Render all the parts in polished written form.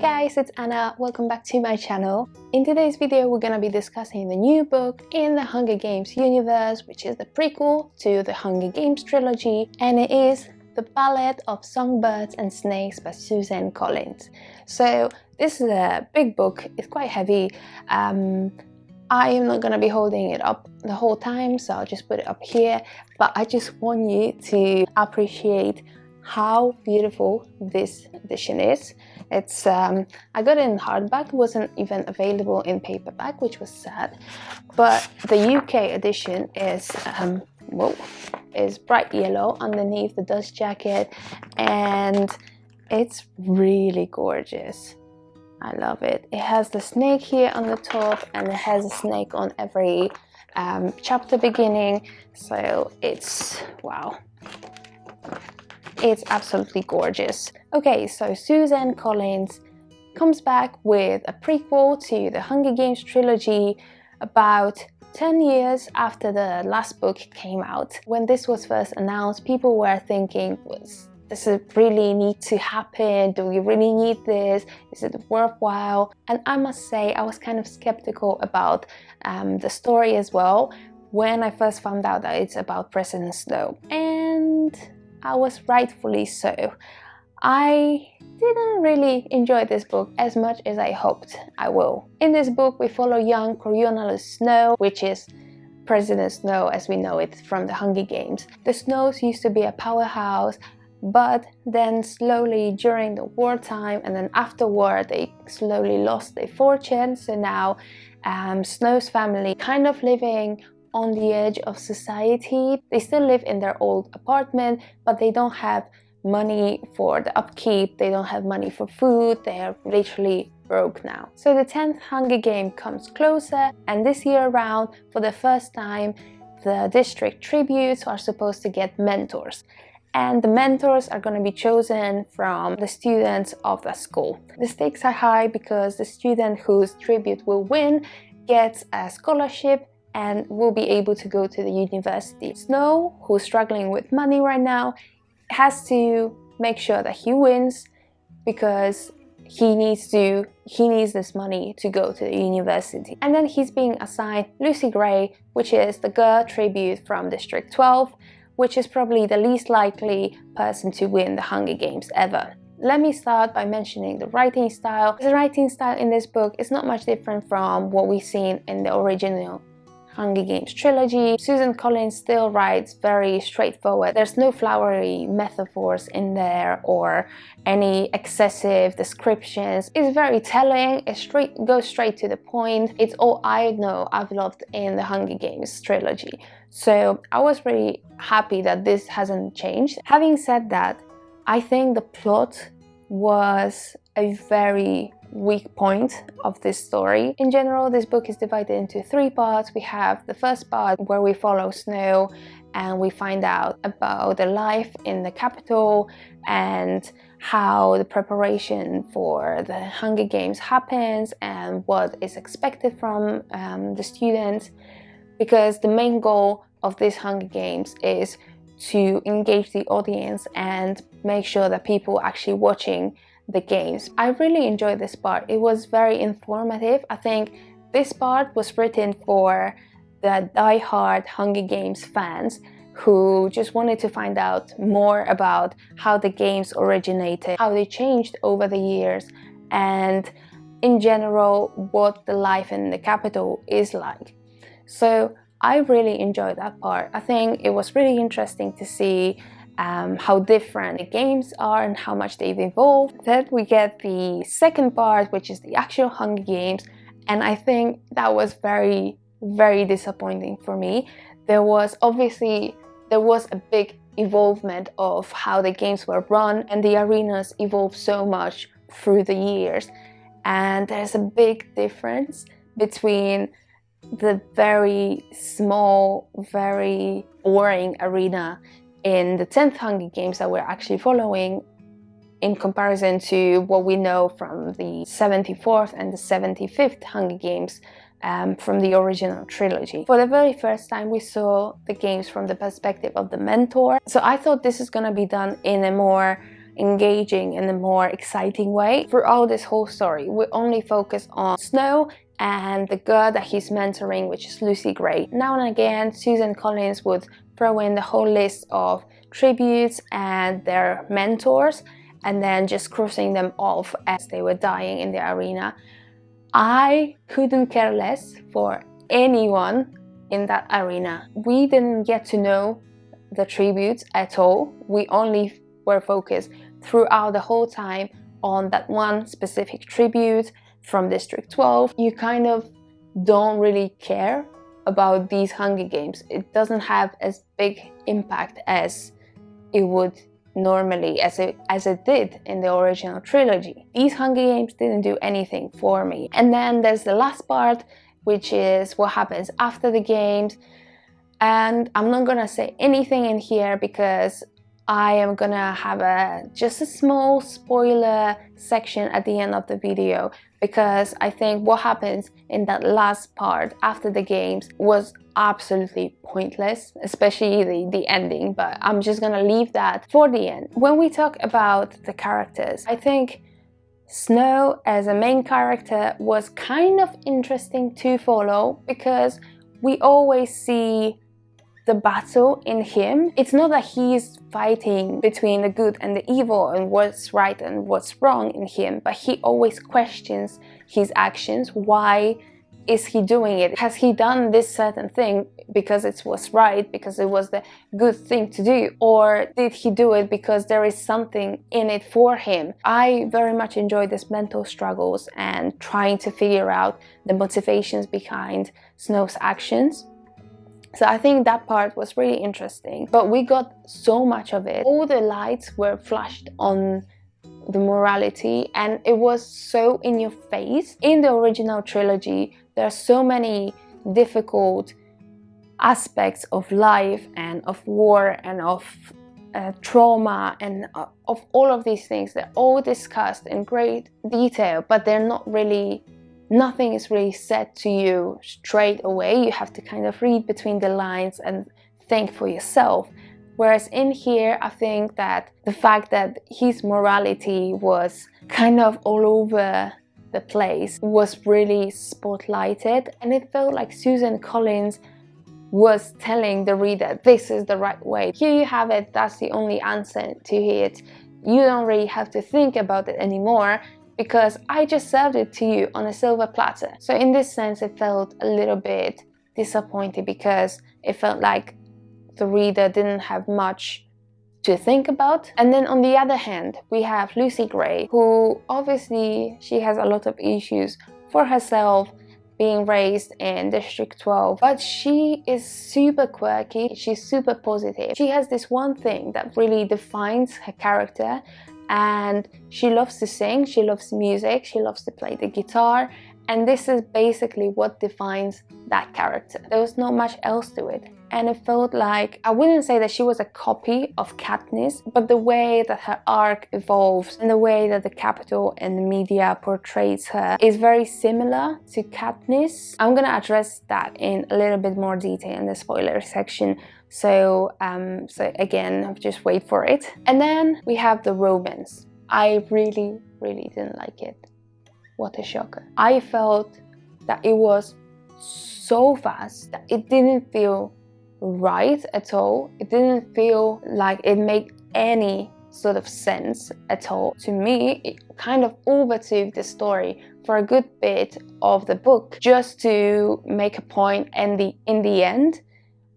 guys, it's Anna. Welcome back to my channel. In today's video, we're gonna be discussing the new book in the Hunger Games universe, which is the prequel to the Hunger Games trilogy, and it is The Ballad of Songbirds and Snakes by Suzanne Collins. So this is a big book. It's quite heavy. I am not gonna be holding it up the whole time, so I'll just put it up here. But I just want you to appreciate how beautiful this edition is. It's I got it in hardback. It wasn't even available in paperback, which was sad. But the UK edition is is bright yellow underneath the dust jacket, and it's really gorgeous. I love it. It has the snake here on the top, and it has a snake on every chapter beginning. So it's wow. It's absolutely gorgeous. Okay, so Suzanne Collins comes back with a prequel to the Hunger Games trilogy about 10 years after the last book came out. When this was first announced, people were thinking, does it really need to happen? Do we really need this? Is it worthwhile? And I must say, I was kind of skeptical about the story as well when I first found out that it's about President Snow. And I was rightfully so. I didn't really enjoy this book as much as I hoped I will. In this book, we follow young Coriolanus Snow, which is President Snow as we know it from the Hunger Games. The Snows used to be a powerhouse, but then slowly during the wartime and then afterward, they slowly lost their fortune. So now Snow's family kind of living on the edge of society. They still live in their old apartment, but they don't have money for the upkeep, they don't have money for food, they are literally broke now. So the 10th Hunger Game comes closer, and this year around, for the first time, the district tributes are supposed to get mentors. And the mentors are going to be chosen from the students of the school. The stakes are high because the student whose tribute will win gets a scholarship and will be able to go to the university. Snow, who's struggling with money right now, has to make sure that he wins because he needs this money to go to the university. And then he's being assigned Lucy Gray, which is the girl tribute from District 12, which is probably the least likely person to win the Hunger Games ever. Let me start by mentioning the writing style. The writing style in this book is not much different from what we've seen in the original Hunger Games trilogy. Suzanne Collins still writes very straightforward. There's no flowery metaphors in there or any excessive descriptions. It's very telling. It goes straight to the point. It's all I know I've loved in the Hunger Games trilogy. So I was really happy that this hasn't changed. Having said that, I think the plot was a very weak point of this story. In general, this book is divided into 3 parts. We have the first part where we follow Snow and we find out about the life in the capital and how the preparation for the Hunger Games happens and what is expected from the students, because the main goal of this Hunger Games is to engage the audience and make sure that people are actually watching the games. I really enjoyed this part. It was very informative. I think this part was written for the die-hard Hunger Games fans who just wanted to find out more about how the games originated, how they changed over the years, and in general what the life in the capital is like. So I really enjoyed that part. I think it was really interesting to see how different the games are and how much they've evolved. Then we get the second part, which is the actual Hunger Games, and I think that was very, very disappointing for me. There was a big evolvement of how the games were run, and the arenas evolved so much through the years, and there's a big difference between the very small, very boring arena in the 10th Hunger Games that we're actually following in comparison to what we know from the 74th and the 75th Hunger Games from the original trilogy. For the very first time, we saw the games from the perspective of the mentor. So I thought this is going to be done in a more engaging in a more exciting way. Throughout this whole story, we only focus on Snow and the girl that he's mentoring, which is Lucy Gray. Now and again, Susan Collins would throw in the whole list of tributes and their mentors, and then just crossing them off as they were dying in the arena. I couldn't care less for anyone in that arena. We didn't get to know the tributes at all. We only were focused throughout the whole time on that one specific tribute from District 12. You kind of don't really care about these Hunger Games. It doesn't have as big impact as it would normally, as it did in the original trilogy. These Hunger Games didn't do anything for me. And then there's the last part, which is what happens after the games. And I'm not gonna say anything in here because I am gonna have just a small spoiler section at the end of the video, because I think what happens in that last part after the games was absolutely pointless, especially the ending, but I'm just gonna leave that for the end. When we talk about the characters, I think Snow as a main character was kind of interesting to follow, because we always see the battle in him. It's not that he's fighting between the good and the evil and what's right and what's wrong in him, but he always questions his actions. Why is he doing it? Has he done this certain thing because it was right, because it was the good thing to do, or did he do it because there is something in it for him? I very much enjoy these mental struggles and trying to figure out the motivations behind Snow's actions. So I think that part was really interesting, but we got so much of it. All the lights were flashed on the morality, and it was so in your face. In the original trilogy, there are so many difficult aspects of life and of war and of trauma and of all of these things. They're all discussed in great detail, but they're not really, nothing is really said to you straight away. You have to kind of read between the lines and think for yourself. Whereas in here, I think that the fact that his morality was kind of all over the place was really spotlighted, and it felt like Susan Collins was telling the reader, this is the right way. Here you have it, that's the only answer to it. You don't really have to think about it anymore, because I just served it to you on a silver platter. So in this sense, it felt a little bit disappointing, because it felt like the reader didn't have much to think about. And then on the other hand, we have Lucy Gray, who obviously she has a lot of issues for herself, being raised in District 12, but she is super quirky, she's super positive. She has this one thing that really defines her character, and she loves to sing, she loves music, she loves to play the guitar, and this is basically what defines that character. There was not much else to it, and it felt like, I wouldn't say that she was a copy of Katniss, but the way that her arc evolves and the way that the Capitol and the media portrays her is very similar to Katniss. I'm gonna address that in a little bit more detail in the spoiler section, so again, just wait for it. And then we have the romance. I really didn't like it. What a shocker. I felt that it was so fast that it didn't feel right at all. It didn't feel like it made any sort of sense at all. To me, it kind of overtook the story for a good bit of the book just to make a point in the end,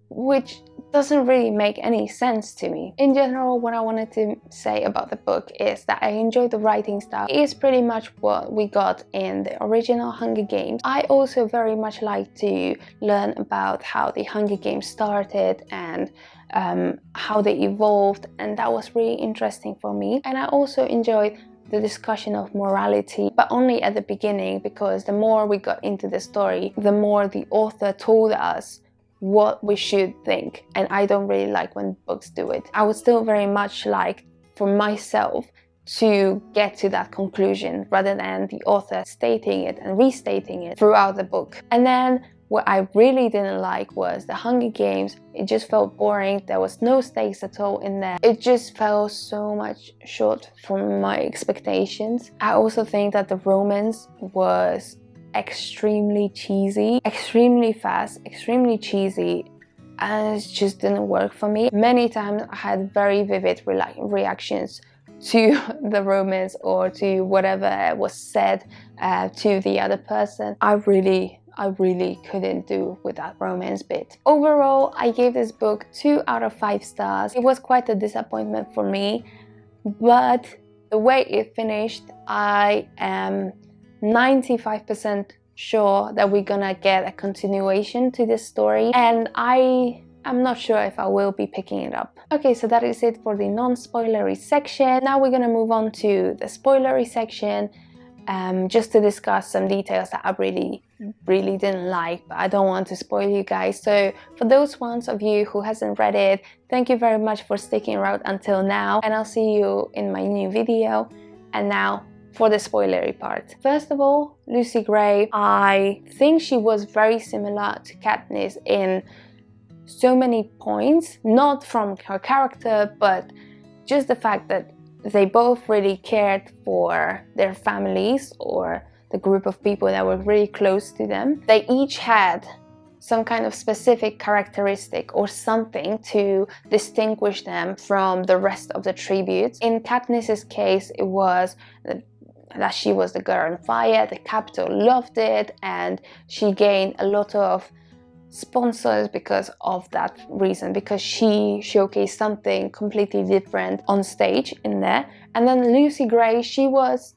which doesn't really make any sense to me. In general, what I wanted to say about the book is that I enjoyed the writing style. It is pretty much what we got in the original Hunger Games. I also very much like to learn about how the Hunger Games started and how they evolved, and that was really interesting for me. And I also enjoyed the discussion of morality, but only at the beginning, because the more we got into the story, the more the author told us what we should think, and I don't really like when books do it. I would still very much like for myself to get to that conclusion rather than the author stating it and restating it throughout the book. And then What I really didn't like was the Hunger Games. It just felt boring. There was no stakes at all in there. It just fell so much short from my expectations. I also think that the romance was extremely cheesy, extremely fast, extremely cheesy, and it just didn't work for me. Many times I had very vivid reactions to the romance or to whatever was said to the other person. I really couldn't do with that romance bit. Overall, I gave this book 2 out of 5 stars. It was quite a disappointment for me, but the way it finished, I am 95% sure that we're gonna get a continuation to this story, and I'm not sure if I will be picking it up. Okay, so that is it for the non-spoilery section. Now we're gonna move on to the spoilery section, just to discuss some details that I really didn't like, but I don't want to spoil you guys. So for those ones of you who hasn't read it, thank you very much for sticking around until now, and I'll see you in my new video. And now for the spoilery part. First of all, Lucy Gray, I think she was very similar to Katniss in so many points, not from her character, but just the fact that they both really cared for their families or the group of people that were really close to them. They each had some kind of specific characteristic or something to distinguish them from the rest of the tributes. In Katniss's case, it was that she was the girl on fire, the Capitol loved it, and she gained a lot of sponsors because of that reason, because she showcased something completely different on stage in there. And then Lucy Gray, she was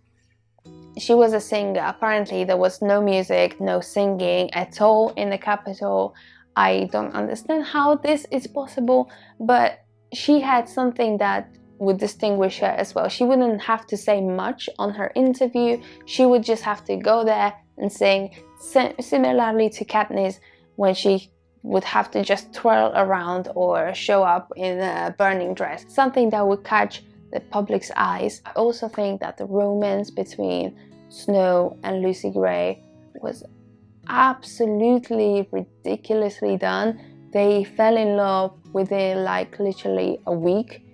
a singer. Apparently there was no music, no singing at all in the Capitol. I don't understand how this is possible, but she had something that would distinguish her as well. She wouldn't have to say much on her interview. She would just have to go there and sing, similarly to Katniss, when she would have to just twirl around or show up in a burning dress, something that would catch the public's eyes. I also think that the romance between Snow and Lucy Gray was absolutely ridiculously done. They fell in love within like literally a week.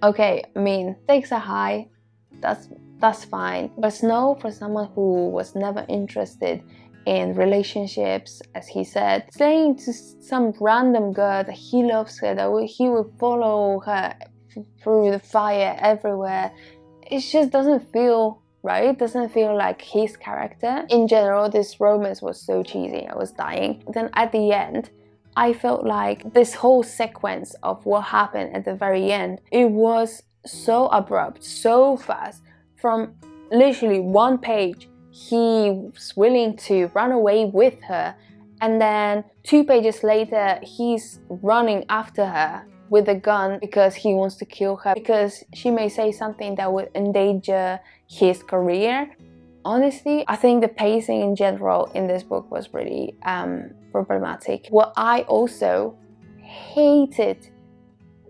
Okay, I mean, stakes are high, that's fine, but Snow, for someone who was never interested in relationships, as he said, saying to some random girl that he loves her, that he will follow her through the fire everywhere, it just doesn't feel right. It doesn't feel like his character. In general, this romance was so cheesy, I was dying. Then at the end, I felt like this whole sequence of what happened at the very end, it was so abrupt, so fast. From literally one page, he was willing to run away with her, and then 2 pages later he's running after her with a gun because he wants to kill her, because she may say something that would endanger his career. Honestly, I think the pacing in general in this book was really problematic. What I also hated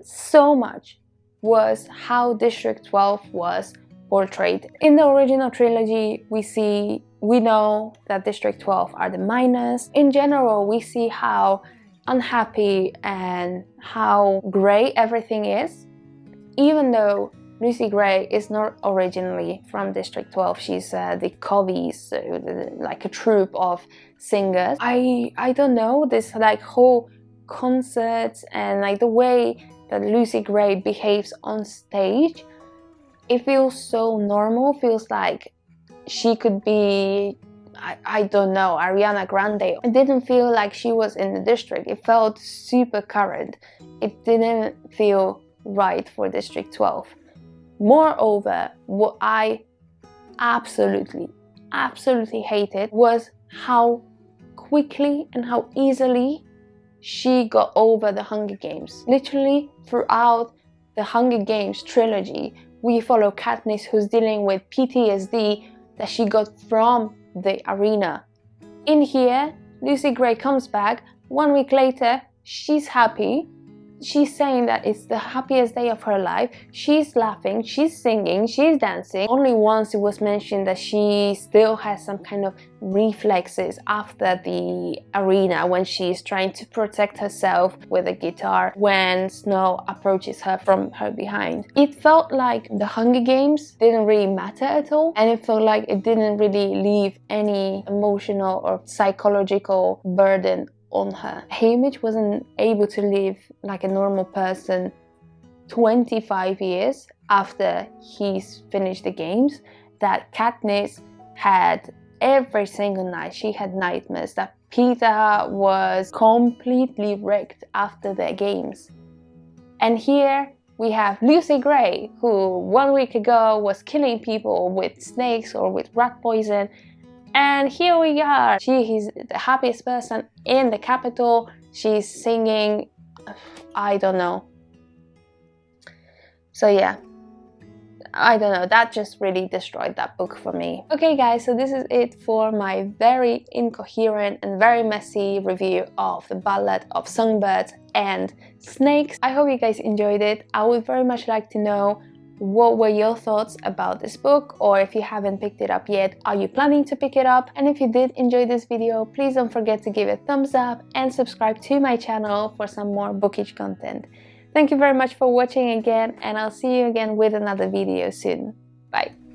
so much was how District 12 was portrayed. In the original trilogy, we know that District 12 are the miners. In general, we see how unhappy and how grey everything is. Even though Lucy Gray is not originally from District 12, she's the Covies, so like a troupe of singers. I don't know, this like whole concerts and like the way that Lucy Gray behaves on stage, it feels so normal, feels like she could be, I don't know, Ariana Grande. It didn't feel like she was in the district. It felt super current. It didn't feel right for District 12. Moreover, what I absolutely hated was how quickly and how easily she got over the Hunger Games. Literally throughout the Hunger Games trilogy, we follow Katniss, who's dealing with PTSD that she got from the arena. In here, Lucy Gray comes back. 1 week later, she's happy. she's saying that it's the happiest day of her life. She's laughing, she's singing, she's dancing. Only once it was mentioned that she still has some kind of reflexes after the arena when she's trying to protect herself with a guitar when Snow approaches her from her behind. It felt like the Hunger Games didn't really matter at all, and it felt like it didn't really leave any emotional or psychological burden on her. Haymitch wasn't able to live like a normal person 25 years after he's finished the games. That Katniss had every single night, she had nightmares that Peeta was completely wrecked after their games. And here we have Lucy Gray, who 1 week ago was killing people with snakes or with rat poison, and here we are. She is the happiest person in the capital. She's singing, I don't know. So yeah, I don't know, that just really destroyed that book for me. Okay guys, so this is it for my very incoherent and very messy review of the Ballad of Songbirds and Snakes. I hope you guys enjoyed it. I would very much like to know what were your thoughts about this book, or if you haven't picked it up yet, are you planning to pick it up? And if you did enjoy this video, please don't forget to give it a thumbs up and subscribe to my channel for some more bookish content. Thank you very much for watching again, and I'll see you again with another video soon. Bye!